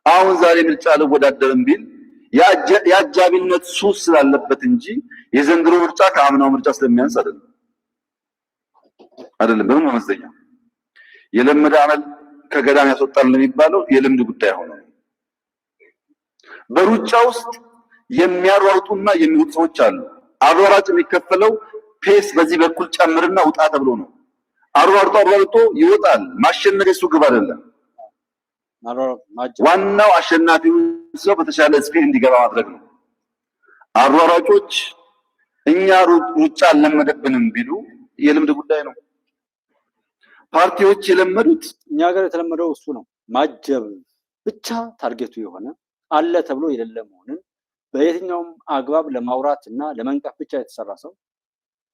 አሁን ዛሬ ምርጫ ልወዳደርም ቢል የአጃቢነት ሱስ ስላለበት እንጂ የዘንድሮ ምርጫ ከአምናው ምርጫ ስለሚያንስ አይደለም። በምን መመዘኛ የለመደ አመል ከገዳም ያስወጣል የሚባለው የልምድ ጉዳይ ሆነ። በሩጫ ውስጥ የሚያሯሩጡና የሚወጡ ሰዎች አሉ። አሯራጭ የሚከፈለው ፔስ በዚህ በኩል ጨምርና ውጣ ተብሎ ነው። አሯርጦ ይወጣል። ማሸነፍ የሱ ግብ አይደለም። ዋናው አሸናፊው ሰው በተሻለ ስፒድ እንዲገባ ማድረግ ነው። አሯራጮች እኛ ሩጫ አልለመደብንም ቢሉ የልምድ ጉዳይ ነው። ፓርቲዎች የለመዱት እኛ ሀገር የተለመደው እሱ ነው። ማጀብ ብቻ ታርጌቱ የሆነ አለ ተብሎ የሌለ መሆንን በየትኛውም አግባብ ለማውራት እና ለመንቀፍ ብቻ የተሰራ ሰው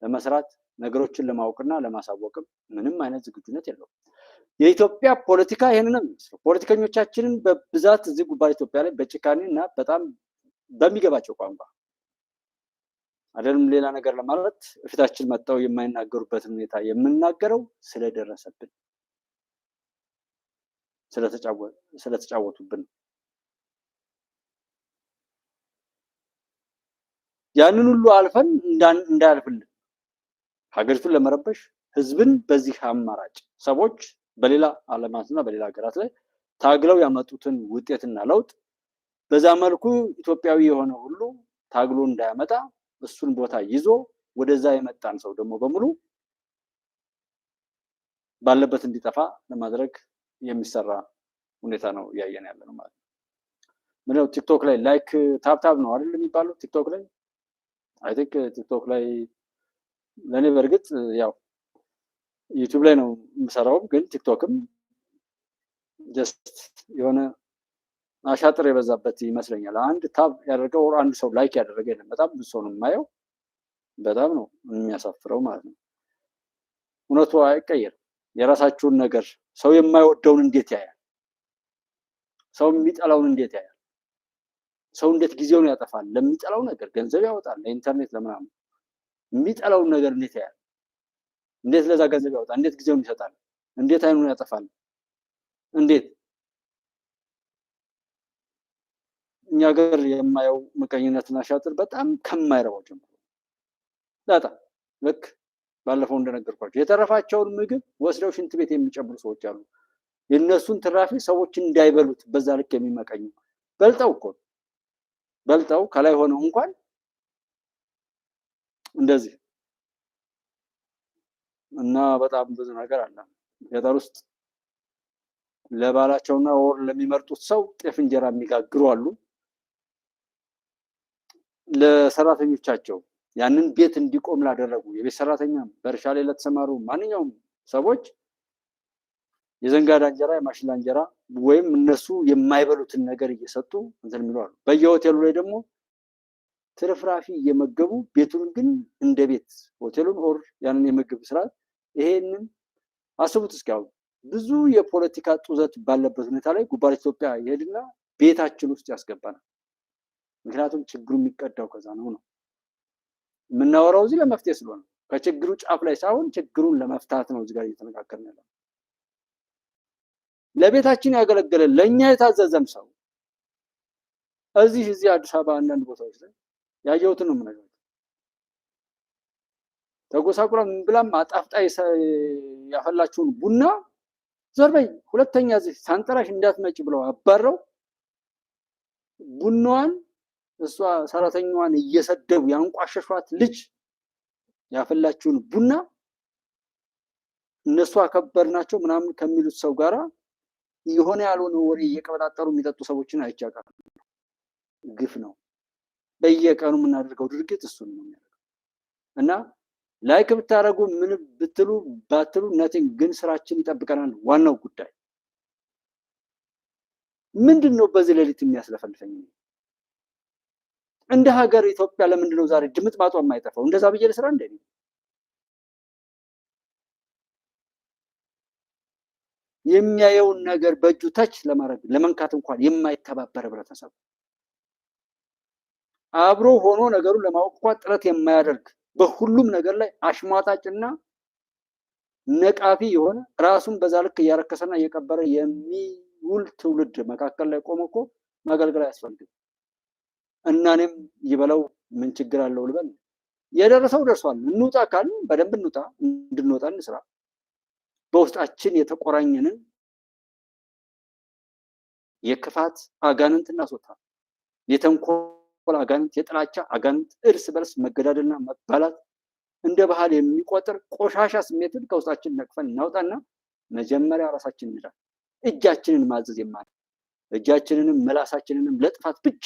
ለመስራት ነገሮችን ለማወቅና ለማሳወቅም ምንም አይነት ዝግጁነት የለውም። የኢትዮጵያ ፖለቲካ ይሄንን ነው የሚመስለው። ፖለቲከኞቻችንን በብዛት እዚህ ጉባኤ ኢትዮጵያ ላይ በጭካኔ እና በጣም በሚገባቸው ቋንቋ አይደለም ሌላ ነገር ለማለት ፊታችን መጣው የማይናገሩበትን ሁኔታ የምናገረው ስለደረሰብን ስለተጫወቱብን ያንን ሁሉ አልፈን እንዳያልፍልን ሀገሪቱን ለመረበሽ ህዝብን በዚህ አማራጭ ሰዎች በሌላ ዓለማትና በሌላ ሀገራት ላይ ታግለው ያመጡትን ውጤትና ለውጥ በዛ መልኩ ኢትዮጵያዊ የሆነ ሁሉ ታግሎ እንዳያመጣ እሱን ቦታ ይዞ ወደዛ የመጣን ሰው ደግሞ በሙሉ ባለበት እንዲጠፋ ለማድረግ የሚሰራ ሁኔታ ነው ያየን ያለ ነው ማለት ነው። ምንድነው ቲክቶክ ላይ ላይክ ታፕ ነው አይደል የሚባለው? ቲክቶክ ላይ አይ ቲንክ ቲክቶክ ላይ ለኔ በርግጥ ያው ዩቲዩብ ላይ ነው የምሰራው፣ ግን ቲክቶክም ጀስት የሆነ አሻጥር የበዛበት ይመስለኛል። አንድ ታብ ያደረገው አንድ ሰው ላይክ ያደረገ የለም። በጣም ብዙ ሰው ነው የማየው። በጣም ነው የሚያሳፍረው ማለት ነው። እውነቱ አይቀየርም። የራሳችሁን ነገር ሰው የማይወደውን እንዴት ያያል? ሰው የሚጠላውን እንዴት ያያል? ሰው እንዴት ጊዜውን ያጠፋል? ለሚጠላው ነገር ገንዘብ ያወጣል፣ ለኢንተርኔት ለምናምን። የሚጠላውን ነገር እንዴት ያያል? እንዴት ለዛ ገንዘብ ያወጣል? እንዴት ጊዜውን ይሰጣል? እንዴት አይኑን ያጠፋል? እንዴት እኛ ሀገር የማየው ምቀኝነትና ሻጥር በጣም ከማይረባው ጀምሮ በጣም ልክ ባለፈው እንደነገርኳቸው የተረፋቸውን ምግብ ወስደው ሽንት ቤት የሚጨምሩ ሰዎች አሉ። የነሱን ትራፊ ሰዎች እንዳይበሉት በዛ ልክ የሚመቀኙ በልጠው ከላይ ሆነው እንኳን እንደዚህ እና በጣም ብዙ ነገር አለ። ገጠር ውስጥ ለባላቸውና ወር ለሚመርጡት ሰው ጤፍ እንጀራ የሚጋግሩ አሉ። ለሰራተኞቻቸው ያንን ቤት እንዲቆም ላደረጉ የቤት ሰራተኛ በእርሻ ላይ ለተሰማሩ ማንኛውም ሰዎች የዘንጋዳ እንጀራ የማሽላ እንጀራ ወይም እነሱ የማይበሉትን ነገር እየሰጡ እንትን የሚሉ አሉ። በየሆቴሉ ላይ ደግሞ ትርፍራፊ እየመገቡ ቤቱን ግን እንደ ቤት ሆቴሉን ኦር ያንን የምግብ ስርዓት ይሄንን አስቡት። እስካሁን ብዙ የፖለቲካ ጡዘት ባለበት ሁኔታ ላይ ጉባኤ ኢትዮጵያ ይሄድና ቤታችን ውስጥ ያስገባናል። ምክንያቱም ችግሩ የሚቀዳው ከዛ ነው። የምናወራው እዚህ ለመፍትሄ ስለሆነ ከችግሩ ጫፍ ላይ ሳይሆን ችግሩን ለመፍታት ነው እዚህ ጋር እየተነጋገርን ያለው። ለቤታችን ያገለገለ ለኛ የታዘዘም ሰው እዚህ አዲስ አበባ አንዳንድ ቦታዎች ላይ ያየሁትን ነው የምነግርህ። ተጎሳቁላ ምን ብላም አጣፍጣ ያፈላችሁን ቡና ዞር በይ ሁለተኛ እዚህ ሳንጠራሽ እንዳትመጪ ብለው አባረው ቡናዋን እሷ ሰራተኛዋን እየሰደቡ ያንቋሸሿት ልጅ ያፈላችሁን ቡና እነሱ አከበርናቸው ምናምን ከሚሉት ሰው ጋራ የሆነ ያልሆነ ወሬ እየቀበጣጠሩ የሚጠጡ ሰዎችን አይቻቃል። ግፍ ነው። በየቀኑ የምናደርገው ድርጊት እሱን ነው የሚያደርገው። እና ላይክ ብታረጉ ምን ብትሉ ባትሉ ነቲንግ ግን ስራችን ይጠብቀናል። ዋናው ጉዳይ ምንድነው? በዚህ ሌሊት የሚያስለፈልፈኝ እንደ ሀገር ኢትዮጵያ ለምንድነው ዛሬ ድምጥማጧ የማይጠፋው? እንደዛ ብዬ ለስራ እንደኔ የሚያየውን ነገር በእጁ ታች ለማድረግ ለመንካት እንኳን የማይተባበር ህብረተሰብ አብሮ ሆኖ ነገሩን ለማወቅ እንኳን ጥረት የማያደርግ በሁሉም ነገር ላይ አሽሟጣጭና ነቃፊ የሆነ ራሱን በዛ ልክ እያረከሰና እየቀበረ ውል ትውልድ መካከል ላይ ቆሞ እኮ ማገልገል አያስፈልግም። እናኔም ይበለው ምን ችግር አለው ልበል? የደረሰው ደርሷል። እንውጣ ካልን በደንብ እንውጣ፣ እንድንወጣ እንስራ። በውስጣችን የተቆራኘንን የክፋት አጋንንት እናስወጣ። የተንኮል አጋንንት፣ የጥላቻ አጋንንት፣ እርስ በርስ መገዳደልና መባላት እንደ ባህል የሚቆጥር ቆሻሻ ስሜትን ከውስጣችን ነቅፈን እናውጣና መጀመሪያ ራሳችን እንዳ እጃችንን ማዘዝ የማን እጃችንንም መላሳችንንም ለጥፋት ብቻ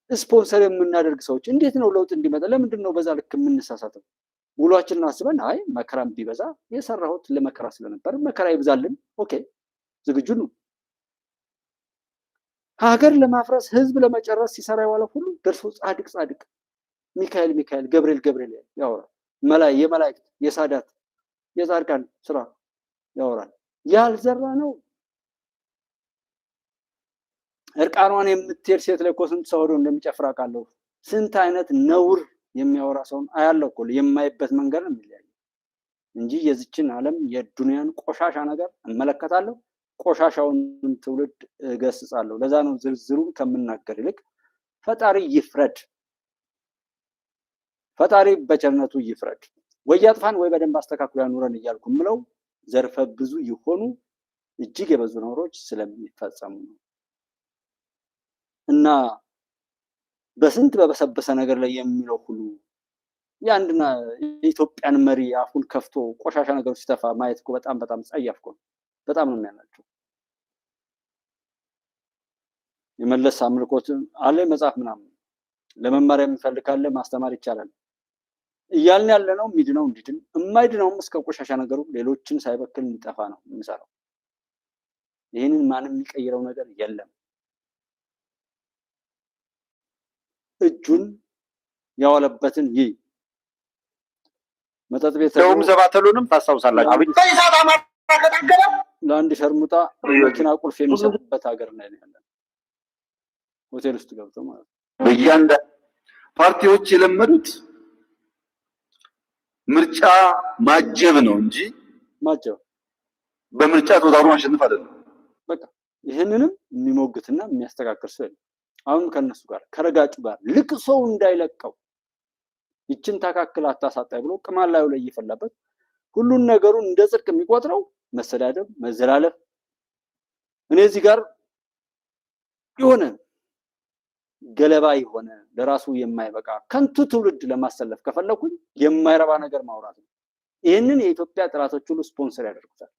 ስፖንሰር የምናደርግ ሰዎች እንዴት ነው ለውጥ እንዲመጣ? ለምንድን ነው በዛ ልክ የምንሳሳተው? ውሏችንን አስበን አይ መከራም ቢበዛ የሰራሁት ለመከራ ስለነበር መከራ ይብዛልን፣ ኦኬ ዝግጁ ነው። ሀገር ለማፍረስ ህዝብ ለመጨረስ ሲሰራ የዋለ ሁሉ ደርሶ ጻድቅ ጻድቅ ሚካኤል ሚካኤል ገብርኤል ገብርኤል ያወራል። የመላእክት የሳዳት የጻድቃን ስራ ያወራል። ያልዘራ ነው እርቃኗን የምትሄድ ሴት ላይ እኮ ስንት ሰው ሄዶ እንደሚጨፍር አውቃለሁ። ስንት አይነት ነውር የሚያወራ ሰውን አያለው እኮ። የማይበት መንገድ ነው የሚለያየው እንጂ የዚችን ዓለም የዱንያን ቆሻሻ ነገር እመለከታለሁ፣ ቆሻሻውንም ትውልድ እገስጻለሁ። ለዛ ነው ዝርዝሩን ከምናገር ይልቅ ፈጣሪ ይፍረድ፣ ፈጣሪ በቸርነቱ ይፍረድ፣ ወይ ያጥፋን ወይ በደንብ አስተካክሎ ያኑረን እያልኩ ምለው ዘርፈ ብዙ የሆኑ እጅግ የበዙ ነገሮች ስለሚፈጸሙ ነው። እና በስንት በበሰበሰ ነገር ላይ የሚለው ሁሉ የአንድና የኢትዮጵያን መሪ አፉን ከፍቶ ቆሻሻ ነገሮች ሲተፋ ማየት እኮ በጣም በጣም ጸያፍ እኮ ነው። በጣም ነው የሚያናቸው። የመለስ አምልኮት አለ መጽሐፍ ምናምን ለመማር የሚፈልግ ካለ ማስተማር ይቻላል እያልን ያለ ነው። ሚድነው እንዲድን የማይድነውም እስከ ቆሻሻ ነገሩ ሌሎችን ሳይበክል እንዲጠፋ ነው የምንሰራው። ይህንን ማንም የሚቀይረው ነገር የለም። እጁን ያዋለበትን ይህ መጠጥ ቤት ደውም ዘባተሉንም ታስታውሳላችሁ። ለአንድ ሸርሙጣ መኪና ቁልፍ የሚሰጥበት ሀገር ላይ ነው ያለው። ሆቴል ውስጥ ገብተው ማለት ነው። በእያንዳንዱ ፓርቲዎች የለመዱት ምርጫ ማጀብ ነው እንጂ ማጀብ በምርጫ ተወዳድሮ ማሸነፍ አይደለም። በቃ ይህንንም የሚሞግትና የሚያስተካክል ሰው የለም። አሁን ከነሱ ጋር ከረጋጩ ጋር ልቅሶው እንዳይለቀው ይችን ታካክል አታሳጣይ ብሎ ቅማል ላዩ ላይ እየፈላበት ሁሉን ነገሩን እንደ ጽድቅ የሚቆጥረው መሰዳደብ፣ መዘላለፍ። እኔ እዚህ ጋር የሆነ ገለባ የሆነ ለራሱ የማይበቃ ከንቱ ትውልድ ለማሰለፍ ከፈለኩኝ የማይረባ ነገር ማውራት ነው። ይህንን የኢትዮጵያ ጥራቶች ሁሉ ስፖንሰር ያደርጉታል።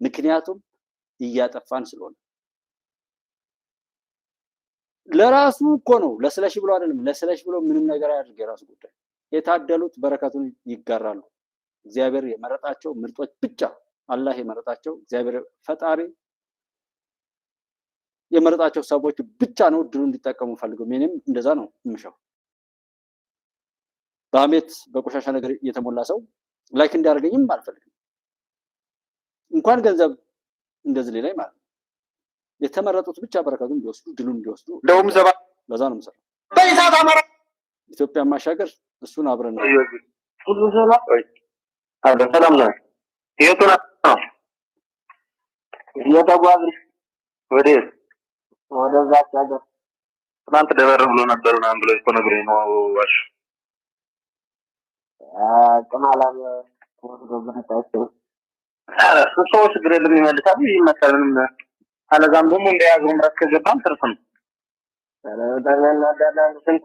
ምክንያቱም እያጠፋን ስለሆነ ለራሱ እኮ ነው። ለስለሽ ብሎ አይደለም። ለስለሽ ብሎ ምንም ነገር አያድርግ፣ የራሱ ጉዳይ። የታደሉት በረከቱን ይጋራሉ። እግዚአብሔር የመረጣቸው ምርጦች ብቻ አላህ የመረጣቸው እግዚአብሔር ፈጣሪ የመረጣቸው ሰዎች ብቻ ነው እድሉ እንዲጠቀሙ ፈልገው። እኔም እንደዛ ነው የምሻው። በአሜት በቆሻሻ ነገር የተሞላ ሰው ላይክ እንዲያደርገኝም አልፈልግም። እንኳን ገንዘብ እንደዚህ ላይ ማለት ነው። የተመረጡት ብቻ በረከቱን እንዲወስዱ ድሉን እንዲወስዱ ደውም ዘባ ለዛ ነው የምሰራው። በኢሳት አማራ ኢትዮጵያ ማሻገር እሱን አብረን ነው ሁሉ ሰላም አለ ሰላም ነው የቱና እየተጓዝ ወደዛ ሀገር ትናንት ደበር ብሎ ነበር ምናምን ብሎ እኮ ነግሮኝ ነው። ዋሽ ቅማላም ወርዶ በነታቸው ሰው ችግር የለም ይመልሳሉ ይመጣልን። አለዛም ደግሞ እንደያዘው ምራት ከገባም ትርፍ ነው። ዳዳን ስንት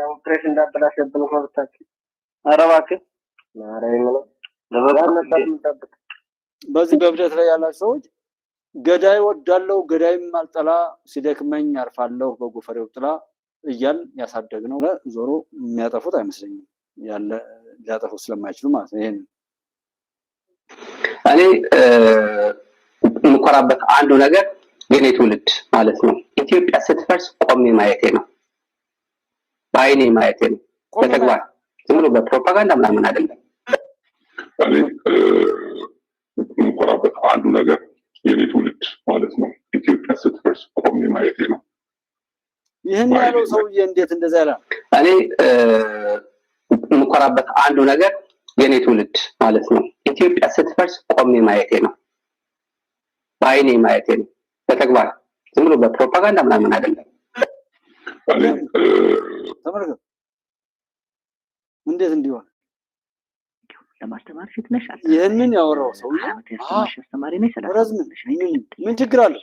ኦፕሬሽን እንዳበላሸብን ነው ብታውቂ። ኧረ እባክህ በዚህ በብደት ላይ ያላችሁ ሰዎች ገዳይ ወዳለው ገዳይም አልጠላ ሲደክመኝ አርፋለሁ በጎፈሬው ጥላ እያል ያሳደግነው ዞሮ የሚያጠፉት አይመስለኝም። ያለ ሊያጠፉት ስለማይችሉ ማለት ነው። ይሄን እኔ የምኮራበት አንዱ ነገር የኔ ትውልድ ማለት ነው ኢትዮጵያ ስትፈርስ ቆሜ ማየቴ ነው፣ በአይኔ ማየቴ ነው፣ በተግባር ዝም ብሎ በፕሮፓጋንዳ ምናምን አይደለም። እኔ የምኮራበት አንዱ ነገር የኔ ትውልድ ማለት ነው ኢትዮጵያ ስትፈርስ ቆሜ ማየቴ ነው። ይሄን ያለው ሰውዬ እንዴት እንደዛ ያላል? እኔ የምኮራበት አንዱ ነገር የኔ ትውልድ ማለት ነው ኢትዮጵያ ስትፈርስ ቆሜ ማየቴ ነው፣ በአይኔ ማየቴ ነው። በተግባር ዝም ብሎ በፕሮፓጋንዳ ምናምን አይደለም። ተመልከቱ እንዴት እንዲሆን ለማስተማር ስትነሻል ይህንን ያወራው ሰው አስተማሪ ነው ሰላም ምን ችግር አለ?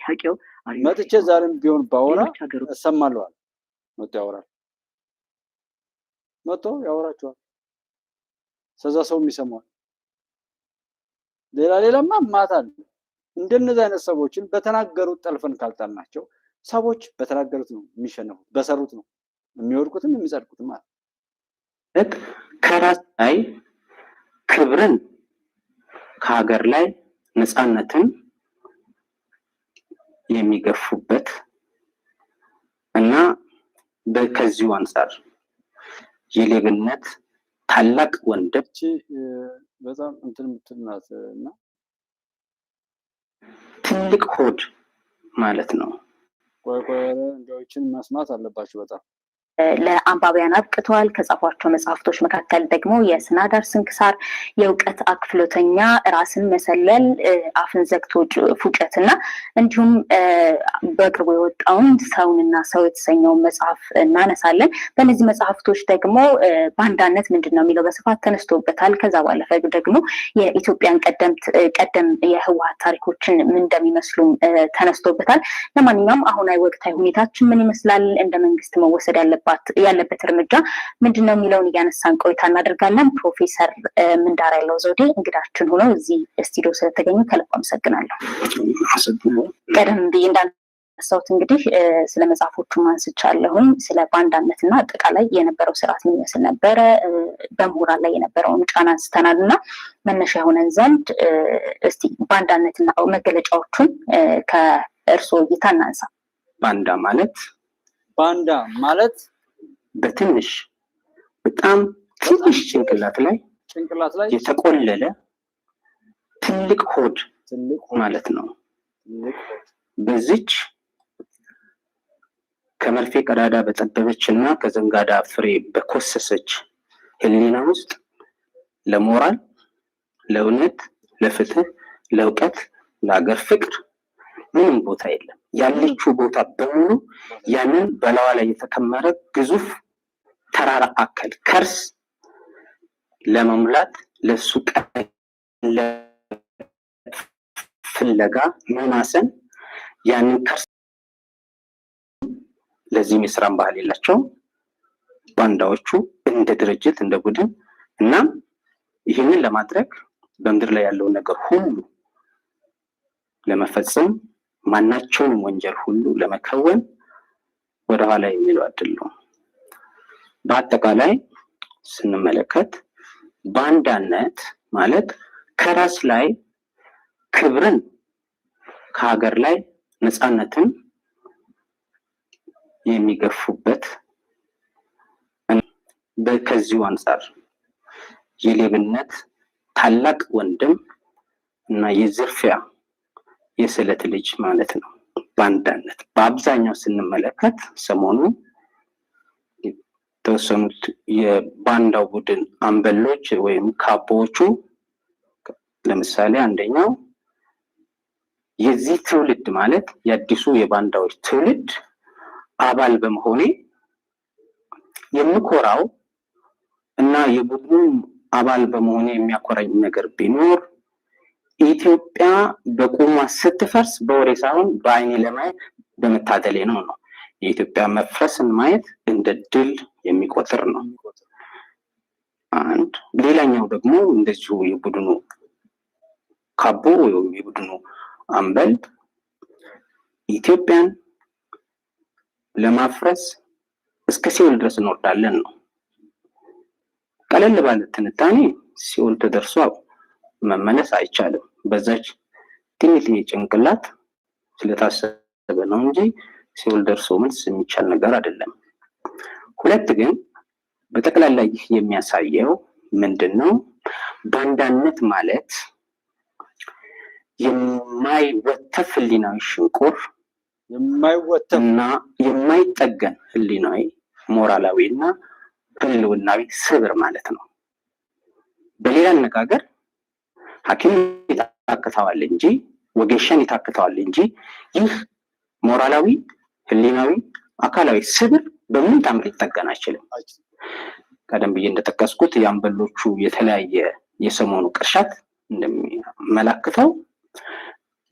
መጥቼ ዛሬም ቢሆን ባወራ እሰማለሁ። መጥቶ ያወራል፣ መጥቶ ያወራቸዋል። ስለዛ ሰው የሚሰማው ሌላማ ማታ እንደነዚህ አይነት ሰዎችን በተናገሩት ጠልፈን ካልጣልናቸው ሰዎች በተናገሩት ነው የሚሸነፉት፣ በሰሩት ነው የሚወድቁትም የሚጸድቁትም ማለት ከራስ ላይ ክብርን ከሀገር ላይ ነፃነትን የሚገፉበት እና ከዚሁ አንፃር የሌብነት ታላቅ ወንድች በጣም እንትን ምትናት እና ትልቅ ሆድ ማለት ነው። ቆይ እንደዎችን መስማት አለባችሁ በጣም ለአንባቢያን አብቅተዋል። ከጻፏቸው መጽሐፍቶች መካከል ደግሞ የስናዳር ስንክሳር፣ የእውቀት አክፍሎተኛ፣ ራስን መሰለል፣ አፍን ዘግቶ ፉጨትና እንዲሁም በቅርቡ የወጣውን ሰውንና ሰው የተሰኘውን መጽሐፍ እናነሳለን። በእነዚህ መጽሐፍቶች ደግሞ ባንዳነት ምንድን ነው የሚለው በስፋት ተነስቶበታል። ከዛ ባለፈ ደግሞ የኢትዮጵያን ቀደም የህወሓት ታሪኮችን ምን እንደሚመስሉም ተነስቶበታል። ለማንኛውም አሁናዊ ወቅታዊ ሁኔታችን ምን ይመስላል፣ እንደ መንግስት መወሰድ ያለበት እርምጃ ምንድነው የሚለውን እያነሳን ቆይታ እናደርጋለን። ፕሮፌሰር ምንዳርያለው ዘውዴ እንግዳችን ሆነው እዚህ ስቱዲዮ ስለተገኙ ከልብ አመሰግናለሁ። ቀደም ብዬ እንዳነሳሁት እንግዲህ ስለ መጽሐፎቹ አንስቻለሁኝ። ስለ ባንዳነትና አጠቃላይ የነበረው ስርዓት ምን ይመስል ነበረ፣ በምሁራን ላይ የነበረውን ጫና አንስተናል እና መነሻ የሆነን ዘንድ እስቲ ባንዳነትና መገለጫዎቹን ከእርስዎ እይታ እናንሳ። ባንዳ ማለት በትንሽ በጣም ትንሽ ጭንቅላት ላይ የተቆለለ ትልቅ ሆድ ማለት ነው። በዚች ከመርፌ ቀዳዳ በጠበበች እና ከዘንጋዳ ፍሬ በኮሰሰች ህሊና ውስጥ ለሞራል፣ ለእውነት፣ ለፍትህ፣ ለእውቀት፣ ለሀገር ፍቅር ምንም ቦታ የለም። ያለችው ቦታ በሙሉ ያንን በላዋ ላይ የተከመረ ግዙፍ ተራራ አከል ከርስ ለመሙላት ለሱ ፍለጋ መናሰን ያንን ከርስ ለዚህም የስራን ባህል የላቸውም ባንዳዎቹ እንደ ድርጅት እንደ ቡድን እና ይህንን ለማድረግ በምድር ላይ ያለውን ነገር ሁሉ ለመፈጸም ማናቸውንም ወንጀል ሁሉ ለመከወን ወደኋላ የሚለው አይደለም። በአጠቃላይ ስንመለከት ባንዳነት ማለት ከራስ ላይ ክብርን ከሀገር ላይ ነፃነትን የሚገፉበት ከዚሁ አንፃር የሌብነት ታላቅ ወንድም እና የዝርፊያ የስለት ልጅ ማለት ነው። ባንዳነት በአብዛኛው ስንመለከት ሰሞኑ የተወሰኑት የባንዳው ቡድን አምበሎች ወይም ካቦዎቹ ለምሳሌ አንደኛው የዚህ ትውልድ ማለት የአዲሱ የባንዳዎች ትውልድ አባል በመሆኔ የምኮራው እና የቡድኑ አባል በመሆኔ የሚያኮራኝ ነገር ቢኖር ኢትዮጵያ በቁሟ ስትፈርስ በወሬ ሳይሆን በአይኔ ለማየት በመታደሌ ነው። የኢትዮጵያ መፍረስን ማየት እንደ ድል የሚቆጥር ነው። አንድ ሌላኛው ደግሞ እንደዚሁ የቡድኑ ካቦ ወይም የቡድኑ አምበል ኢትዮጵያን ለማፍረስ እስከ ሲኦል ድረስ እንወርዳለን ነው። ቀለል ባለ ትንታኔ ሲኦል ተደርሶ መመለስ አይቻልም። በዛች ትንሽ ጭንቅላት ስለታሰበ ነው እንጂ ሲኦል ደርሶ መልስ የሚቻል ነገር አይደለም። ሁለት ግን በጠቅላላ ይህ የሚያሳየው ምንድነው? ባንዳነት ማለት የማይወተፍ ህሊናዊ ሽንቁር የማይወተፍና የማይጠገን ህሊናዊ ሞራላዊና ህልውናዊ ስብር ማለት ነው። በሌላ አነጋገር ሐኪም ይታከታዋል እንጂ ወጌሻን ይታክተዋል እንጂ ይህ ሞራላዊ፣ ህሊናዊ፣ አካላዊ ስብር በምን ታምር ሊጠገን አይችልም። ቀደም ብዬ እንደጠቀስኩት የአምበሎቹ የተለያየ የሰሞኑ ቅርሻት እንደሚመላክተው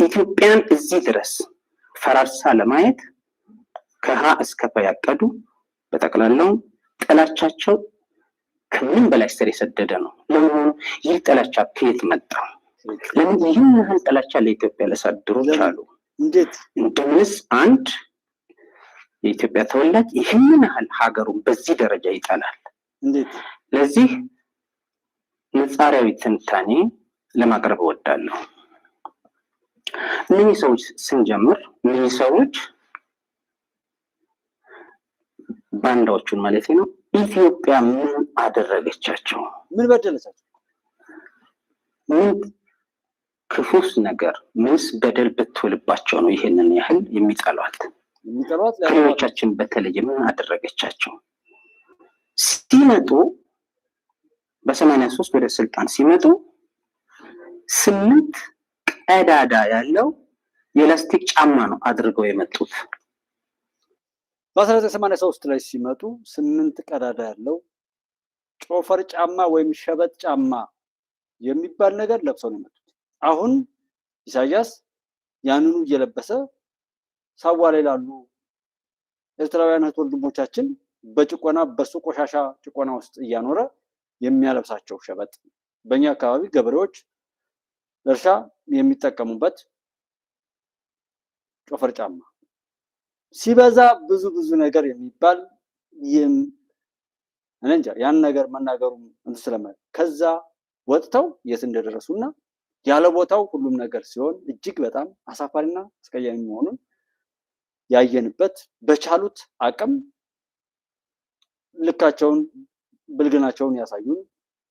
ኢትዮጵያን እዚህ ድረስ ፈራርሳ ለማየት ከሀ እስከ ፐ ያቀዱ በጠቅላላው ጥላቻቸው ከምንም በላይ ስር የሰደደ ነው። ለመሆኑ ይህ ጥላቻ ከየት መጣ? ለምን ይህን ያህል ጥላቻ ለኢትዮጵያ ለሳድሮች አሉ? እንደምንስ አንድ የኢትዮጵያ ተወላጅ ይህንን ያህል ሀገሩን በዚህ ደረጃ ይጠላል? ለዚህ ነጻሪያዊ ትንታኔ ለማቅረብ እወዳለሁ። እነዚህ ሰዎች ስንጀምር እነዚህ ሰዎች ባንዳዎቹን ማለት ነው ኢትዮጵያ ምን አደረገቻቸው? ምን በደለቻቸው? ምን ክፉስ ነገር ምንስ በደል ብትውልባቸው ነው ይሄንን ያህል የሚጠሏት? ክሮቻችን በተለይ ምን አደረገቻቸው? ሲመጡ በ83 ወደ ስልጣን ሲመጡ 8 ቀዳዳ ያለው የላስቲክ ጫማ ነው አድርገው የመጡት። በ1983 ላይ ሲመጡ 8 ቀዳዳ ያለው ጮፈር ጫማ ወይም ሸበጥ ጫማ የሚባል ነገር ለብሰው ነው የመጡት። አሁን ኢሳያስ ያንኑ እየለበሰ ሳዋ ላይ ላሉ ኤርትራውያን እህት ወንድሞቻችን በጭቆና በሱ ቆሻሻ ጭቆና ውስጥ እያኖረ የሚያለብሳቸው ሸበጥ በእኛ አካባቢ ገበሬዎች ለእርሻ የሚጠቀሙበት ጮፈር ጫማ ሲበዛ ብዙ ነገር የሚባል እንጃ ያን ነገር መናገሩ ስለማይ ከዛ ወጥተው የት እንደደረሱና ያለ ቦታው ሁሉም ነገር ሲሆን እጅግ በጣም አሳፋሪና አስቀያሚ መሆኑን ያየንበት በቻሉት አቅም ልካቸውን ብልግናቸውን ያሳዩን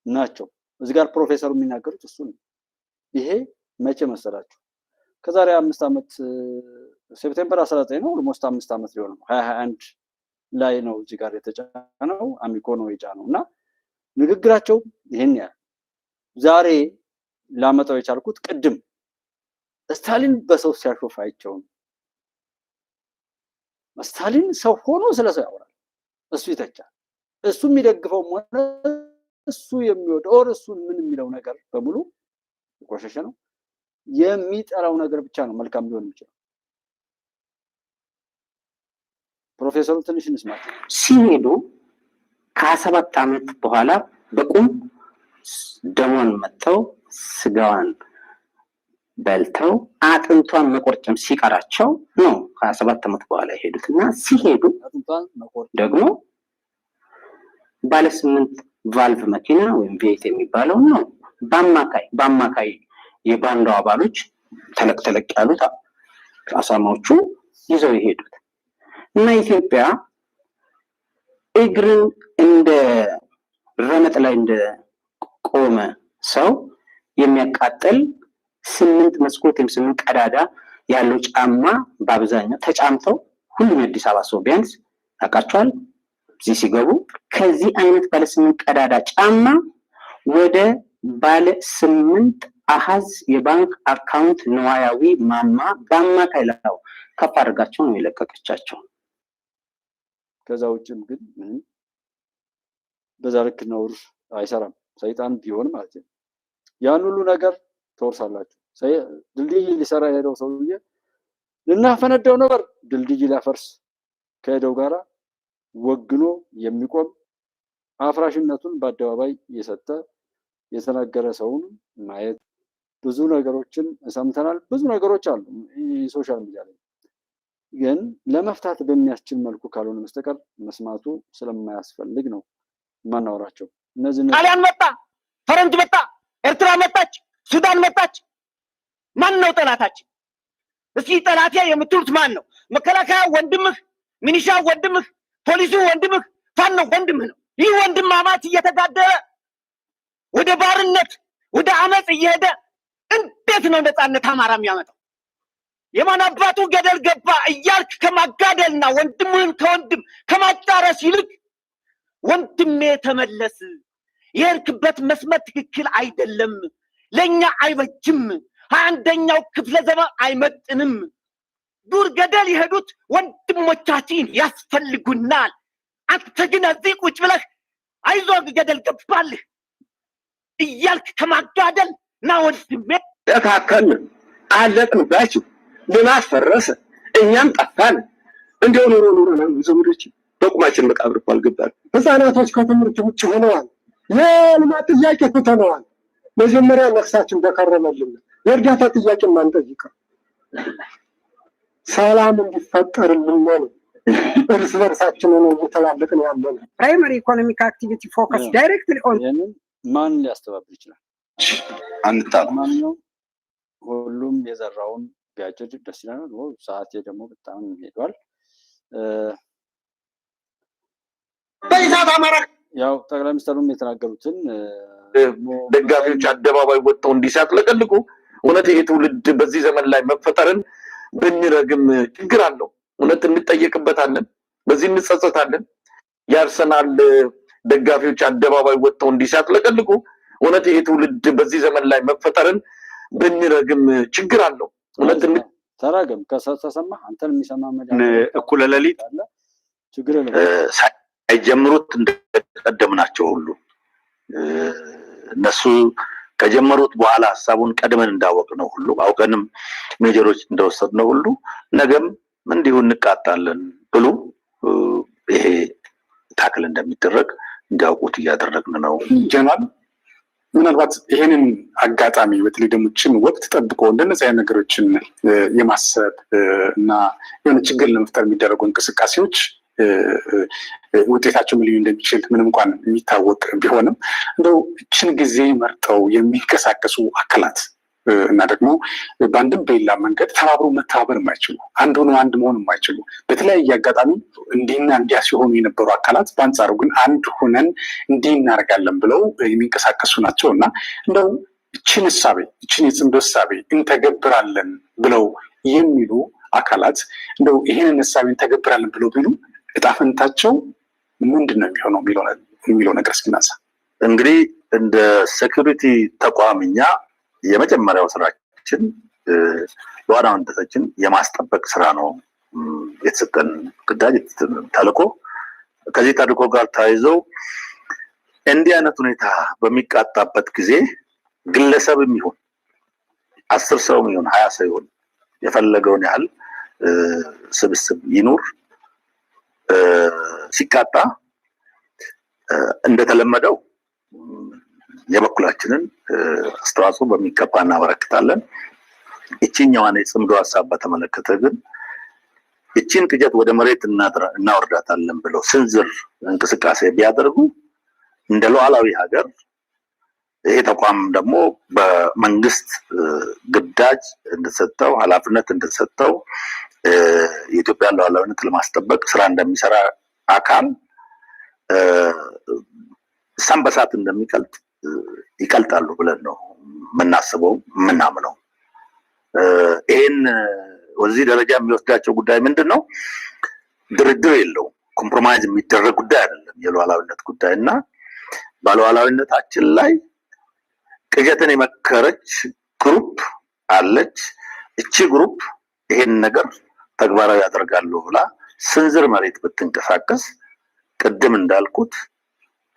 ናቸው። እዚህ ጋር ፕሮፌሰሩ የሚናገሩት እሱ ነው። ይሄ መቼ መሰላችሁ? ከዛሬ 5 ዓመት ሴፕቴምበር 19 ነው። ኦልሞስት 5 ዓመት ሊሆን ነው። 2021 ላይ ነው እዚህ ጋር የተጫነው አሚኮ ነው የጫነው እና ንግግራቸው ይሄን ያህል ዛሬ ላመጣው የቻልኩት ቅድም ስታሊን በሰው ሲያሾፍ አይቼው ስታሊን ሰው ሆኖ ስለሰው ያወራል፣ እሱ ይተቻል። እሱ የሚደግፈው ሆነ እሱ የሚወደው እሱ ምን የሚለው ነገር በሙሉ ቆሸሸ ነው። የሚጠራው ነገር ብቻ ነው መልካም ሊሆን የሚችለው። ፕሮፌሰሩ ትንሽ እንስማት። ሲሄዱ ከ27 ዓመት በኋላ በቁም ደሟን መጥተው ስጋዋን በልተው አጥንቷን መቆርጨም ሲቀራቸው ነው ከ27 ዓመት በኋላ የሄዱትና ሲሄዱ ደግሞ ባለ 8 ቫልቭ መኪና ወይም ቪኤት የሚባለው ነው በአማካይ የባንዳው አባሎች ተለቅ ያሉት አሳማዎቹ ይዘው የሄዱት እና ኢትዮጵያ እግርን እንደ ረመጥ ላይ እንደ ቆመ ሰው የሚያቃጥል 8 መስኮት ወይም 8 ቀዳዳ ያለው ጫማ በአብዛኛው ተጫምተው ሁሉም የአዲስ አበባ ሰው ቢያንስ ያውቃቸዋል። እዚህ ሲገቡ ከዚህ አይነት ባለ 8 ቀዳዳ ጫማ ወደ ባለ 8 አሃዝ የባንክ አካውንት ነዋያዊ ማማ በአማካይ ላው ከፍ አድርጋቸው ነው የለቀቀቻቸው። ከዛ ውጭም ግን በዛ ልክ ነውር አይሰራም። ሰይጣን ቢሆን ማለት ነው። ያን ሁሉ ነገር ተወርሳላችሁ። ድልድይ ሊሰራ ሄደው ሰውዬ ልናፈነደው ነበር፣ ድልድይ ሊያፈርስ ከሄደው ጋራ ወግኖ የሚቆም አፍራሽነቱን በአደባባይ የሰጠ የተናገረ ሰውን ማየት ብዙ ነገሮችን ሰምተናል። ብዙ ነገሮች አሉ ሶሻል ሚዲያ ላይ ግን ለመፍታት በሚያስችል መልኩ ካልሆነ በስተቀር መስማቱ ስለማያስፈልግ ነው ማናወራቸው። እነዚህ ጣሊያን መጣ፣ ፈረንጅ መጣ፣ ኤርትራ መጣች፣ ሱዳን መጣች። ማን ነው ጠላታችን? እስኪ ጠላቴ የምትሉት ማን ነው? መከላከያ ወንድምህ፣ ሚኒሻ ወንድምህ፣ ፖሊሱ ወንድምህ፣ ፋኖ ወንድምህ ነው። ይህ ወንድማማች እየተጋደለ ወደ ባርነት ወደ አመጽ እየሄደ እንዴት ነው ነፃነት አማራ የሚያመጣው? የማን አባቱ ገደል ገባ እያልክ ከማጋደልና ወንድምህን ከወንድም ከማጫረስ ይልቅ ወንድሜ ተመለስ፣ የሄድክበት መስመር ትክክል አይደለም፣ ለኛ አይበጅም፣ አንደኛው ክፍለ ዘመን አይመጥንም። ዱር ገደል የሄዱት ወንድሞቻችን ያስፈልጉናል። አንተ ግን እዚህ ቁጭ ብለህ አይዞህ ገደል ገባልህ እያልክ ከማጋደል ና ወንድሜ። ተካከል አለቅንባችሁ፣ ልማት ፈረሰ፣ እኛም ጠፋን። እንደው ኑሮ ነው ዘመዶች በቁማችን መቃብር እኮ አልገባንም። ህፃናቶች ከትምህርት ውጭ ሆነዋል። የልማት ጥያቄ ትተነዋል። መጀመሪያ ነፍሳችን በከረመልን የእርዳታ ጥያቄ ማንጠይቀው ሰላም እንዲፈጠርልን ነው። እርስ በርሳችን ነው እየተላለቅን ያለን። ፕራይመሪ ኢኮኖሚክ አክቲቪቲ ፎከስ ዳይሬክትሊ ኦን ማን ሊያስተባብር ይችላል? ማንኛውም ሁሉም የዘራውን ቢያጭድ ደስ ይላል። ሰዓቴ ደግሞ በጣም ሄዷል። ያው ጠቅላይ ሚኒስትሩም የተናገሩትን ደጋፊዎች አደባባይ ወጥተው እንዲያጥለቀልቁ እውነት ይሄ ትውልድ በዚህ ዘመን ላይ መፈጠርን ብንረግም ችግር አለው። እውነት እንጠየቅበታለን፣ በዚህ እንጸጸታለን። የአርሰናል ደጋፊዎች አደባባይ ወጥተው እንዲያጥለቀልቁ እውነት ይሄ ትውልድ በዚህ ዘመን ላይ መፈጠርን ብንረግም ችግር አለው። እውነት ተራገም ከሰሰማ አንተን የሚሰማ እኩለ ሌሊት ችግር የለም ሳይጀምሩት እንደቀደምናቸው ሁሉ እነሱ ከጀመሩት በኋላ ሀሳቡን ቀድመን እንዳወቅነው ሁሉ አውቀንም ሜጀሮች እንደወሰድነው ሁሉ ነገም እንዲሁ እንቃጣለን ብሎ ይሄ ታክል እንደሚደረግ እንዲያውቁት እያደረግን ነው። ጀነራል ምናልባት ይሄንን አጋጣሚ በተለይ ደግሞ ችን ወቅት ጠብቆ እንደነዚህ አይነት ነገሮችን የማሰብ እና የሆነ ችግር ለመፍጠር የሚደረጉ እንቅስቃሴዎች ውጤታቸው ምን ሊሆን እንደሚችል ምንም እንኳን የሚታወቅ ቢሆንም እንደው እችን ጊዜ መርጠው የሚንቀሳቀሱ አካላት እና ደግሞ በአንድም በሌላ መንገድ ተባብሮ መተባበር የማይችሉ አንድ ሆኖ አንድ መሆን የማይችሉ በተለያየ አጋጣሚ እንዲህና እንዲያ ሲሆኑ የነበሩ አካላት በአንጻሩ ግን አንድ ሆነን እንዲህ እናደርጋለን ብለው የሚንቀሳቀሱ ናቸው እና እንደው እችን እሳቤ እችን የጽምዶ እሳቤ እንተገብራለን ብለው የሚሉ አካላት እንደው ይህንን እሳቤ እንተገብራለን ብለው ቢሉ እጣ ፈንታቸው ምንድን ነው የሚሆነው የሚለው ነገር እስኪናሳ። እንግዲህ እንደ ሴኩሪቲ ተቋምኛ የመጀመሪያው ስራችን ሉዓላዊነታችን የማስጠበቅ ስራ ነው የተሰጠን ግዳጅ ተልዕኮ። ከዚህ ተልዕኮ ጋር ተያይዘው እንዲህ አይነት ሁኔታ በሚቃጣበት ጊዜ ግለሰብም ይሁን 10 ሰውም ይሁን 20 ሰው ይሁን የፈለገውን ያህል ስብስብ ይኑር ሲቃጣ እንደተለመደው የበኩላችንን አስተዋጽኦ በሚገባ እናበረክታለን። እቺኛዋን የጽምዶ ሀሳብ በተመለከተ ግን እቺን ቅጀት ወደ መሬት እናወርዳታለን ብለው ስንዝር እንቅስቃሴ ቢያደርጉ እንደ ሉዓላዊ ሀገር ይሄ ተቋም ደግሞ በመንግስት ግዳጅ እንደተሰጠው ኃላፊነት እንደተሰጠው የኢትዮጵያን ሉዓላዊነት ለማስጠበቅ ስራ እንደሚሰራ አካል ሰንበሳት እንደሚቀልጥ ይቀልጣሉ ብለን ነው የምናስበው የምናምነው። ይህን ወደዚህ ደረጃ የሚወስዳቸው ጉዳይ ምንድን ነው? ድርድር የለው፣ ኮምፕሮማይዝ የሚደረግ ጉዳይ አይደለም። የሉዓላዊነት ጉዳይ እና በሉዓላዊነታችን ላይ ቅዠትን የመከረች ግሩፕ አለች። እቺ ግሩፕ ይሄን ነገር ተግባራዊ ያደርጋሉ ብላ ስንዝር መሬት ብትንቀሳቀስ ቅድም እንዳልኩት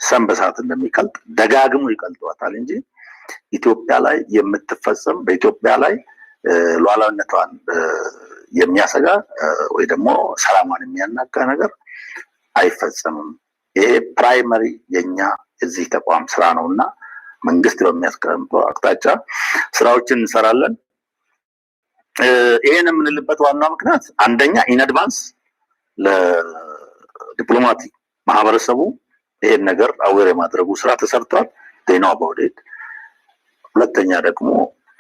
ሰንበሳት እንደሚቀልጥ ደጋግሞ ይቀልጧታል እንጂ ኢትዮጵያ ላይ የምትፈጸም በኢትዮጵያ ላይ ሉዓላዊነቷን የሚያሰጋ ወይ ደግሞ ሰላሟን የሚያናጋ ነገር አይፈጸምም። ይሄ ፕራይመሪ የኛ የዚህ ተቋም ስራ ነውና መንግስት በሚያስቀምጠው አቅጣጫ ስራዎችን እንሰራለን። ይሄን የምንልበት ዋናው ምክንያት አንደኛ ኢን አድቫንስ ለዲፕሎማቲክ ማህበረሰቡ ይሄን ነገር አዌር የማድረጉ ስራ ተሰርቷል። ዜናው አባውዴት። ሁለተኛ ደግሞ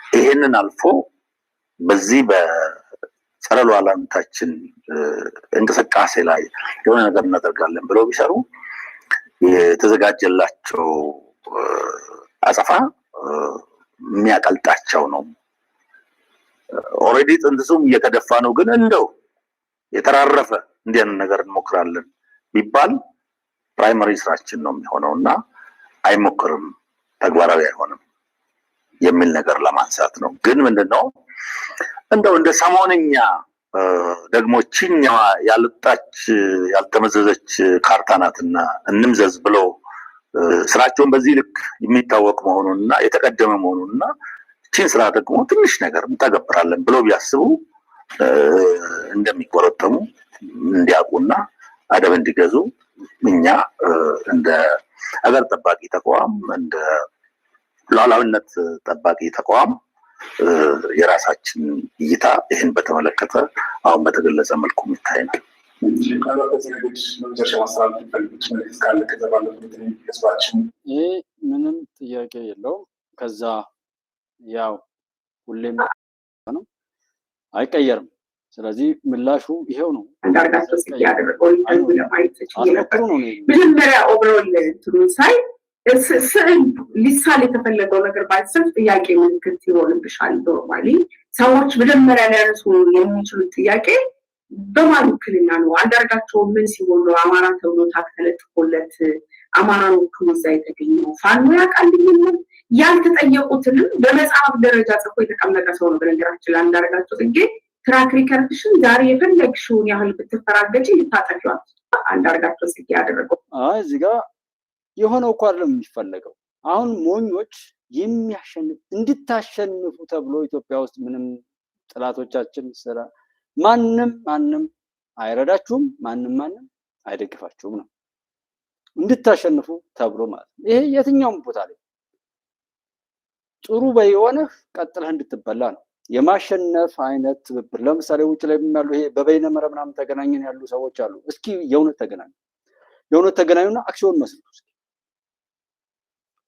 ይሄንን አልፎ በዚህ በጸረ ሉዓላዊነታችን እንቅስቃሴ ላይ የሆነ ነገር እናደርጋለን ብለው ቢሰሩ የተዘጋጀላቸው አጸፋ የሚያቀልጣቸው ነው። ኦልሬዲ ጥንስሱም እየተደፋ ነው። ግን እንደው የተራረፈ እንዲህ አይነት ነገር እንሞክራለን ቢባል ፕራይመሪ ስራችን ነው የሚሆነው እና አይሞክርም፣ ተግባራዊ አይሆንም። የሚል ነገር ለማንሳት ነው። ግን ምንድነው እንደው እንደ ሰሞንኛ ደግሞ ችኛዋ ያልጣች ያልተመዘዘች ካርታ ናትና እንምዘዝ ብለው ስራቸውን በዚህ ልክ የሚታወቅ መሆኑንና የተቀደመ መሆኑንና ቺን ስራ ደግሞ ትንሽ ነገር እንተገብራለን ብለው ቢያስቡ እንደሚቆረጠሙ እንዲያውቁና አደብ እንዲገዙ እኛ እንደ አገር ጠባቂ ተቋም እንደ ሉዓላዊነት ጠባቂ ተቋም የራሳችን እይታ ይህን በተመለከተ አሁን በተገለጸ መልኩ የሚታይ ነው። ይህ ምንም ጥያቄ የለውም። ከዛ ያው ሁሌም ነው አይቀየርም። ስለዚህ ምላሹ ይሄው ነው። አንዳርጋቸው ጽጌ ያደረገው አንዱ ለማየት ተችሏል። መጀመሪያ ኦቨሮል እንትኑን ሳይ ስዕል ሊሳል የተፈለገው ነገር ባይሰል ጥያቄ ምልክት ይሆንብሻል። ኖርማሊ ሰዎች መጀመሪያ ሊያነሱ የሚችሉት ጥያቄ በማን ውክልና ነው? አንዳርጋቸው ምን ሲሆን ነው አማራ ተብሎ ታክ ተለጥፎለት አማራን ወክሎ እዛ የተገኘው? ፋኖ ያውቃል የሚል ያልተጠየቁትንም በመጽሐፍ ደረጃ ጽፎ የተቀመጠ ሰው ነው። በነገራችን ላይ አንዳርጋቸው ጽጌ ትራክ ሪከርድሽን ዛሬ የፈለግሽውን ያህል ብትፈራገጪ ልታጠፊዋል። አንዳርጋቸው ጽጌ ያደረገው እዚህ ጋር የሆነው እኮ አይደለም የሚፈለገው። አሁን ሞኞች የሚያሸንፍ እንድታሸንፉ ተብሎ ኢትዮጵያ ውስጥ ምንም ጥላቶቻችን ስራ ማንም አይረዳችሁም፣ ማንም አይደግፋችሁም ነው እንድታሸንፉ ተብሎ ማለት ነው። ይሄ የትኛውም ቦታ ላይ ጥሩ በየሆነህ ቀጥለህ እንድትበላ ነው። የማሸነፍ አይነት ትብብር ለምሳሌ ውጭ ላይ ያሉ ይሄ በበይነ መረብ ምናምን ተገናኘን ያሉ ሰዎች አሉ። እስኪ የእውነት ተገናኙና አክሲዮን መስሉ።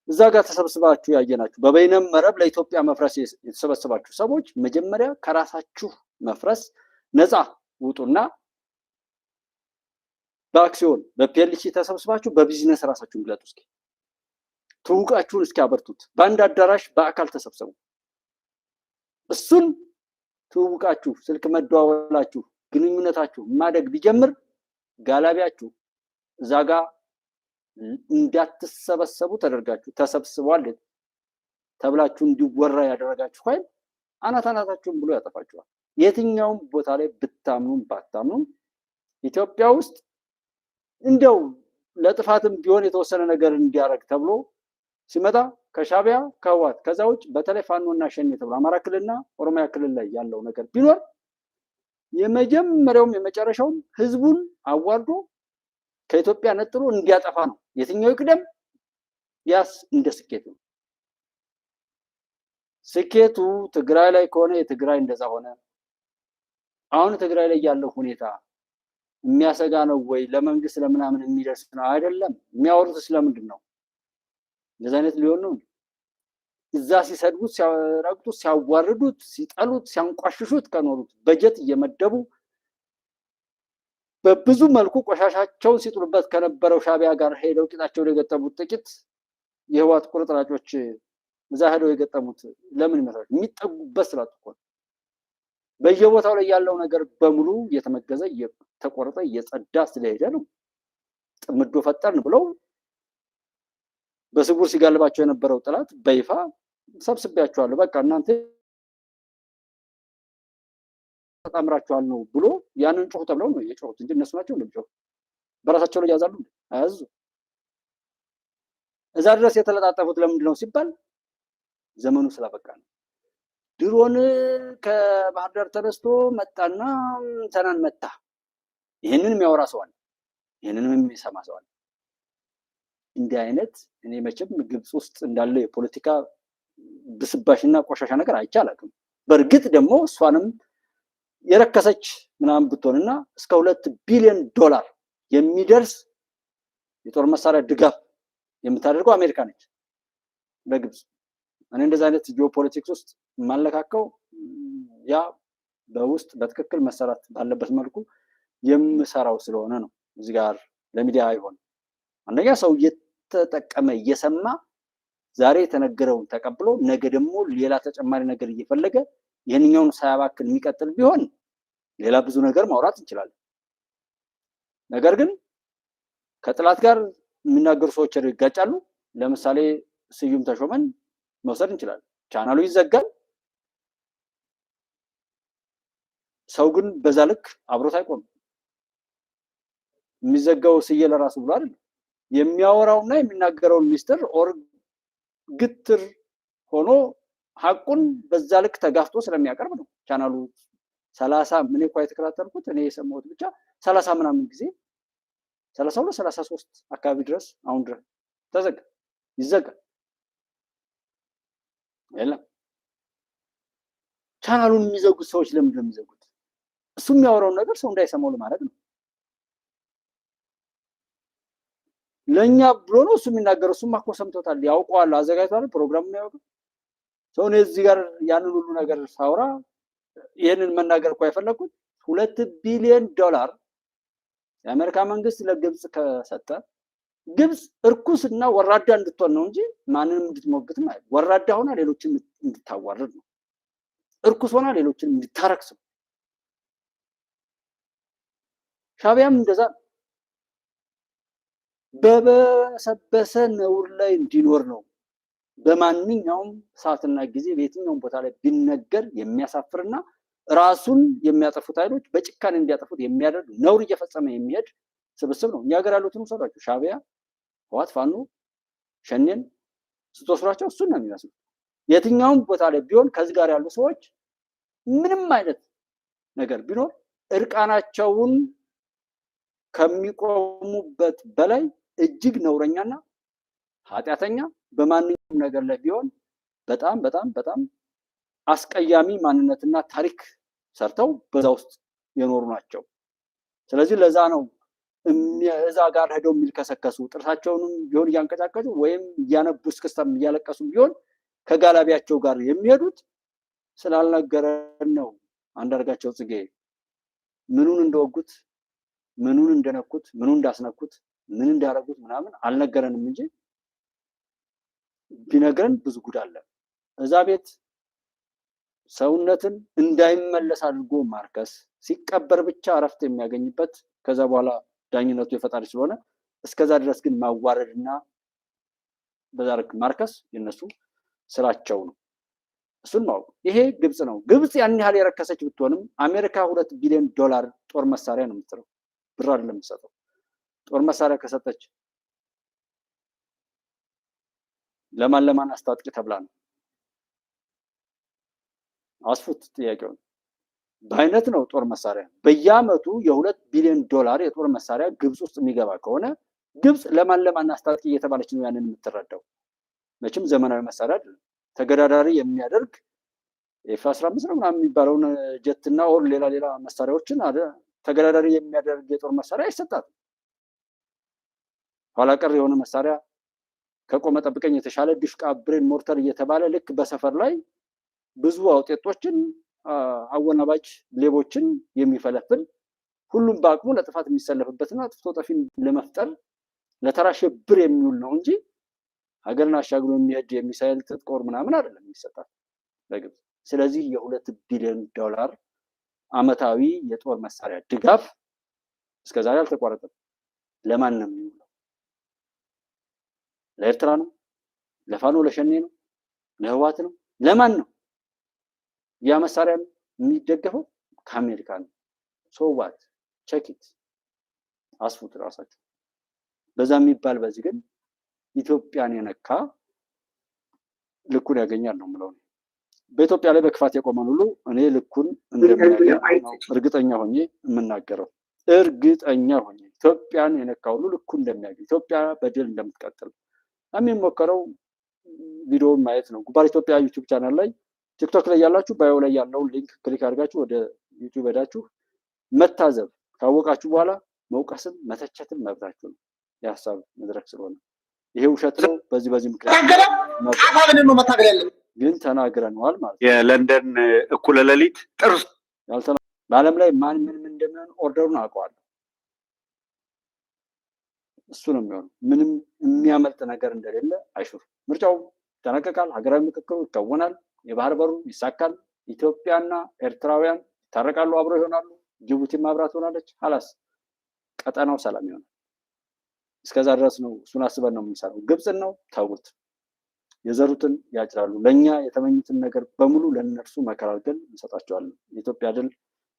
እዛ ጋር ተሰብስባችሁ ያየናችሁ በበይነ መረብ ለኢትዮጵያ መፍረስ የተሰበሰባችሁ ሰዎች መጀመሪያ ከራሳችሁ መፍረስ ነፃ ውጡና በአክሲዮን በፒኤልሲ ተሰብስባችሁ በቢዝነስ ራሳችሁን ግለጡ። እስኪ ትውቃችሁን እስኪ አበርቱት። በአንድ አዳራሽ በአካል ተሰብሰቡ። እሱን ትውቃችሁ ስልክ መደዋወላችሁ ግንኙነታችሁ ማደግ ቢጀምር ጋላቢያችሁ እዛ ጋር እንዳትሰበሰቡ ተደርጋችሁ ተሰብስቧል ተብላችሁ እንዲወራ ያደረጋችሁ ኃይል አናታችሁን ብሎ ያጠፋችኋል። የትኛውም ቦታ ላይ ብታምኑም ባታምኑም ኢትዮጵያ ውስጥ እንደው ለጥፋትም ቢሆን የተወሰነ ነገር እንዲያረግ ተብሎ ሲመጣ ከሻቢያ ከህወሓት ከዛ ውጭ በተለይ ፋኖና ሸኔ ተብሎ አማራ ክልልና ኦሮሚያ ክልል ላይ ያለው ነገር ቢኖር የመጀመሪያውም የመጨረሻውም ህዝቡን አዋርዶ ከኢትዮጵያ ነጥሎ እንዲያጠፋ ነው። የትኛው ይቅደም ያስ እንደ ስኬት ነው። ስኬቱ ትግራይ ላይ ከሆነ የትግራይ እንደዛ ሆነ። አሁን ትግራይ ላይ ያለው ሁኔታ የሚያሰጋ ነው ወይ? ለመንግስት ለምናምን የሚደርስ ነው አይደለም። የሚያወሩት ስለምንድን ነው? እንደዛ አይነት ሊሆን ነው። እዛ ሲሰድቡት፣ ሲያረግጡት፣ ሲያዋርዱት፣ ሲጠሉት፣ ሲያንቋሽሹት ከኖሩት በጀት እየመደቡ በብዙ መልኩ ቆሻሻቸውን ሲጥሉበት ከነበረው ሻቢያ ጋር ሄደው ቂጣቸውን የገጠሙት ጥቂት የህወሓት ቁርጥራጮች እዛ ሄደው የገጠሙት ለምን ይመስላል? የሚጠጉበት ስላጡ እኮ ነው። በየቦታው ላይ ያለው ነገር በሙሉ እየተመገዘ እየተቆረጠ እየጸዳ ስለሄደ ነው። ጥምዶ ፈጠርን ብለው በስጉር ሲጋልባቸው የነበረው ጥላት በይፋ ሰብስቤያቸዋለሁ፣ በቃ እናንተ ተጣምራቸዋል ነው ብሎ ያንን ጮሁ ተብለው ነው የጮሁት እንጂ እነሱ ናቸው እንደሚጮሁ በራሳቸው ላይ ያዛሉ አያዙ። እዛ ድረስ የተለጣጠፉት ለምንድን ነው ሲባል ዘመኑ ስላበቃ ነው። ድሮን ከባህር ዳር ተነስቶ መጣና ተናን መታ። ይሄንን የሚያወራ ሰው አለ፣ ይሄንንም የሚሰማ ሰው አለ። እንዲህ አይነት እኔ መቼም ግብጽ ውስጥ እንዳለ የፖለቲካ ብስባሽና ቆሻሻ ነገር አይቻልም። በእርግጥ ደግሞ እሷንም የረከሰች ምናምን ብትሆንና እስከ 2 ቢሊዮን ዶላር የሚደርስ የጦር መሳሪያ ድጋፍ የምታደርገው አሜሪካ ነች ለግብጽ። እኔ እንደዛ አይነት ጂኦፖለቲክስ ውስጥ ማለካከው ያ በውስጥ በትክክል መሰራት ባለበት መልኩ የምሰራው ስለሆነ ነው። እዚህ ጋር ለሚዲያ አይሆን አንደኛ ሰው እየተጠቀመ እየሰማ ዛሬ የተነገረውን ተቀብሎ ነገ ደግሞ ሌላ ተጨማሪ ነገር እየፈለገ ይህንኛውን ሳያባክን የሚቀጥል ቢሆን ሌላ ብዙ ነገር ማውራት እንችላለን። ነገር ግን ከጥላት ጋር የሚናገሩ ሰዎች ይጋጫሉ። ለምሳሌ ስዩም ተሾመን መውሰድ እንችላለን። ቻናሉ ይዘጋል። ሰው ግን በዛ ልክ አብሮት አይቆም። የሚዘጋው ስዬ ለራሱ ብሎ አይደል የሚያወራውና የሚናገረውን ሚስጥር ኦር ግትር ሆኖ ሐቁን በዛ ልክ ተጋፍቶ ስለሚያቀርብ ነው። ቻናሉ 30 ምን እንኳን የተከታተልኩት እኔ የሰማሁት ብቻ 30 ምናምን ጊዜ 32 33 አካባቢ ድረስ አሁን ድረስ ተዘጋ ይዘጋ የለም። ቻናሉን የሚዘጉት ሰዎች ለምንድን ነው የሚዘጉት? እሱ የሚያወራውን ነገር ሰው እንዳይሰማው ለማድረግ ነው። ለኛ ብሎ ነው እሱ የሚናገረው። እሱማ እኮ ሰምቶታል፣ ያውቀዋል፣ አዘጋጅቷል ፕሮግራሙን ያውቃል። ሰው ነው እዚህ ጋር ያንን ሁሉ ነገር ሳውራ ይሄንን መናገር እኮ አይፈለኩት $2 ቢሊዮን የአሜሪካ መንግስት ለግብጽ ከሰጠ ግብጽ እርኩስና ወራዳ እንድትሆን ነው እንጂ ማንንም እንድትሞግትም አይደል። ወራዳ ሆና ሌሎችን እንድታዋርድ ነው። እርኩስ ሆና ሌሎችን እንድታረክስ ነው። ሻቢያም እንደዛ በበሰበሰ ነውር ላይ እንዲኖር ነው። በማንኛውም ሰዓትና ጊዜ በየትኛውም ቦታ ላይ ቢነገር የሚያሳፍርና ራሱን የሚያጠፉት ኃይሎች በጭካኔ እንዲያጠፉት የሚያደርግ ነውር እየፈጸመ የሚሄድ ስብስብ ነው። እኛ ሀገር ያሉትን ሰራቸው ሻቢያ፣ ህወሓት፣ ፋኖ፣ ሸኔን ስትወስዷቸው እሱን ነው የሚመስሉት። የትኛውም ቦታ ላይ ቢሆን ከዚህ ጋር ያሉ ሰዎች ምንም አይነት ነገር ቢኖር እርቃናቸውን ከሚቆሙበት በላይ እጅግ ነውረኛና ኃጢአተኛ በማንኛውም ነገር ላይ ቢሆን በጣም በጣም በጣም አስቀያሚ ማንነትና ታሪክ ሰርተው በዛ ውስጥ የኖሩ ናቸው። ስለዚህ ለዛ ነው እዛ ጋር ሄደው የሚልከሰከሱ ጥርሳቸውንም ቢሆን እያንቀጫቀጩ ወይም እያነቡ እስክስተም እያለቀሱ ቢሆን ከጋላቢያቸው ጋር የሚሄዱት ስላልነገረን ነው። አንዳርጋቸው ጽጌ ምኑን እንደወጉት፣ ምኑን እንደነኩት፣ ምኑን እንዳስነኩት፣ ምን እንዳረጉት ምናምን አልነገረንም እንጂ ቢነግረን ብዙ ጉድ አለ። እዛ ቤት ሰውነትን እንዳይመለስ አድርጎ ማርከስ፣ ሲቀበር ብቻ እረፍት የሚያገኝበት ከዛ በኋላ ዳኝነቱ የፈጣሪ ስለሆነ እስከዛ ድረስ ግን ማዋረድና በዛ ልክ ማርከስ የነሱ ስራቸው ነው። እሱን ማወቅ ይሄ ግብጽ ነው። ግብጽ ያን ያህል የረከሰች ብትሆንም አሜሪካ $2 ቢሊዮን ጦር መሳሪያ ነው የምትሰጠው፣ ብር አይደለም የምትሰጠው። ጦር መሳሪያ ከሰጠች ለማን አስታጥቂ ተብላ ነው? አስፉት ጥያቄውን። በአይነት ነው ጦር መሳሪያ በየአመቱ $2 ቢሊዮን የጦር መሳሪያ ግብጽ ውስጥ የሚገባ ከሆነ ግብጽ ለማን አስታጥቂ እየተባለች ነው ያንን የምትረዳው? መቼም ዘመናዊ መሳሪያ አይደለም። ተገዳዳሪ የሚያደርግ F-15 ነው ምናምን የሚባለውን ጀትና ኦር ሌላ መሳሪያዎችን ተገዳዳሪ የሚያደርግ የጦር መሳሪያ አይሰጣትም። ኋላ ቀር የሆነ መሳሪያ ከቆመ ጠብቀኝ የተሻለ ዲሽቃ፣ ብሬን፣ ሞርተር እየተባለ ልክ በሰፈር ላይ ብዙ አውጤቶችን አወናባጅ ሌቦችን የሚፈለፍል ሁሉም በአቅሙ ለጥፋት የሚሰለፍበትና አጥፍቶ ጠፊን ለመፍጠር ለተራ ሽብር የሚውል ነው እንጂ ሀገርን አሻግሮ የሚሄድ የሚሳይል ጦር ምናምን አይደለም የሚሰጣት ለግብጽ። ስለዚህ $2 ቢሊዮን አመታዊ የጦር መሳሪያ ድጋፍ እስከዛሬ አልተቋረጠም። ለማን ነው የሚውለው? ለኤርትራ ነው? ለፋኖ ለሸኔ ነው? ለህወሓት ነው? ለማን ነው? ያ መሳሪያ የሚደገፈው ከአሜሪካ ነው። ሶዋት ቸኪት አስፉት ራሳችሁ። በዛ የሚባል በዚህ ግን ኢትዮጵያን የነካ ልኩን ያገኛል ነው የምለው። በኢትዮጵያ ላይ በክፋት የቆመን ሁሉ እኔ ልኩን እንደሚያገኝ እርግጠኛ ሆኜ የምናገረው። እርግጠኛ ሆኜ ኢትዮጵያን የነካ ሁሉ ልኩን እንደሚያገኝ፣ ኢትዮጵያ በድል እንደምትቀጥል የሚሞከረው ቪዲዮውን ማየት ነው። ጉባር ኢትዮጵያ ዩቲዩብ ቻናል ላይ ቲክቶክ ላይ ያላችሁ ባዮ ላይ ያለውን ሊንክ ክሊክ አድርጋችሁ ወደ ዩቲዩብ ሄዳችሁ መታዘብ ካወቃችሁ በኋላ መውቀስም መተቸትም መብታችሁ ነው። የሀሳብ መድረክ ስለሆነ ይሄ ውሸት ነው በዚህ ምክንያት ግን ተናግረነዋል ማለት ነው። የለንደን እኩለ ሌሊት ጥርስ በዓለም ላይ ማን ምን እንደሚሆን ኦርደሩን አውቀዋለሁ። እሱ ነው የሚሆነው። ምንም የሚያመልጥ ነገር እንደሌለ አይሹር። ምርጫው ይጠናቀቃል። ሀገራዊ ምክክሩ ይከወናል። የባህር በሩ ይሳካል። ኢትዮጵያና ኤርትራውያን ይታረቃሉ፣ አብረው ይሆናሉ። ጅቡቲ ማብራት ሆናለች። ሀላስ ቀጠናው ሰላም ይሆናል። እስከዛ ድረስ ነው እሱን አስበን ነው የምንሰራው። ግብፅን ነው ተውት። የዘሩትን ያጭራሉ። ለኛ የተመኙትን ነገር በሙሉ ለነርሱ መከራ አድርገን እንሰጣቸዋለን። የኢትዮጵያ ድል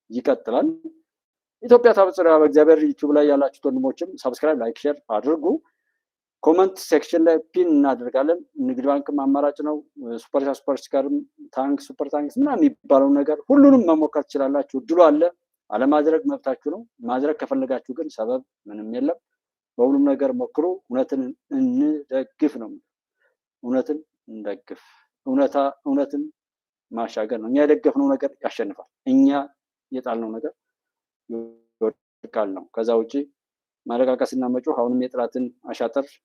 ይቀጥላል። ኢትዮጵያ ታበጽራ። በእግዚአብሔር ዩቲዩብ ላይ ያላችሁት ወንድሞችም ሰብስክራይብ፣ ላይክ፣ ሼር አድርጉ። ኮመንት ሴክሽን ላይ ፒን እናደርጋለን። ንግድ ባንክም አማራጭ ነው። ሱፐር ስካርም ታንክ ሱፐር ታንክስ ምናምን የሚባለው ነገር ሁሉንም መሞከር ትችላላችሁ። እድሉ አለ። አለማድረግ መብታችሁ ነው። ማድረግ ከፈለጋችሁ ግን ሰበብ ምንም የለም። በሁሉም ነገር ሞክሩ። እውነትን እንደግፍ ነው። እውነትን እንደግፍ። እውነትን ማሻገር ነው። እኛ የደገፍነው ነገር ያሸንፋል። እኛ የጣልነው ነገር ይወድቃል ነው። ከዛ ውጭ ማለቃቀስና መጮህ አሁንም የጥላትን አሻጥር